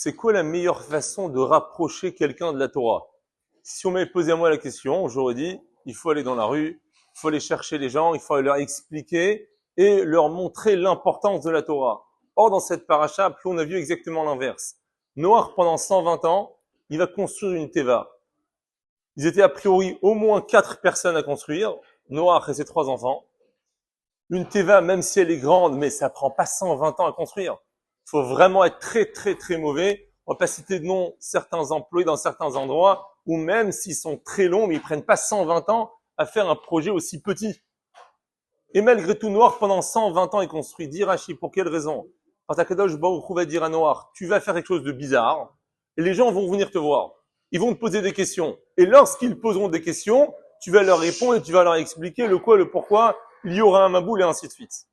C'est quoi la meilleure façon de rapprocher quelqu'un de la Torah? Si on m'avait posé à moi la question, j'aurais dit, il faut aller dans la rue, il faut aller chercher les gens, il faut leur expliquer et leur montrer l'importance de la Torah. Or, dans cette paracha, puis on a vu exactement l'inverse. Noach, pendant 120 ans, il va construire une teva. Ils étaient a priori au moins 4 personnes à construire, Noach et ses 3 enfants. Une teva, même si elle est grande, mais ça prend pas 120 ans à construire. Il faut vraiment être très, très, très mauvais. On va pas citer de nom certains employés dans certains endroits, ou même s'ils sont très longs, mais ils prennent pas 120 ans à faire un projet aussi petit. Et malgré tout, Noach, pendant 120 ans, il construit. Dit Rashi, pour quelle raison? Parce qu'Akadosh Baruch Hu va dire à Noach, tu vas faire quelque chose de bizarre, et les gens vont venir te voir. Ils vont te poser des questions. Et lorsqu'ils poseront des questions, tu vas leur répondre et tu vas leur expliquer le quoi, le pourquoi, il y aura un maboule et ainsi de suite.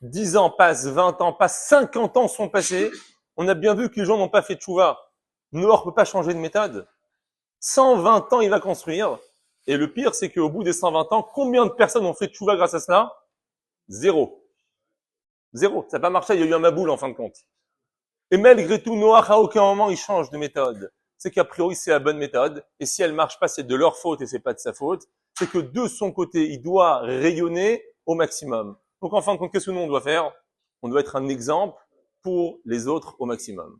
10 ans passent, 20 ans passent, 50 ans sont passés. On a bien vu que les gens n'ont pas fait de tchouva. Noach ne peut pas changer de méthode. 120 ans, il va construire. Et le pire, c'est qu'au bout des 120 ans, combien de personnes ont fait de tchouva grâce à cela? Zéro. Zéro. Ça n'a pas marché, il y a eu un maboule en fin de compte. Et malgré tout, Noach, à aucun moment, il change de méthode. C'est qu'a priori, c'est la bonne méthode. Et si elle marche pas, c'est de leur faute et c'est pas de sa faute. C'est que de son côté, il doit rayonner au maximum. Donc, en fin de compte, qu'est-ce que nous, on doit faire? On doit être un exemple pour les autres au maximum.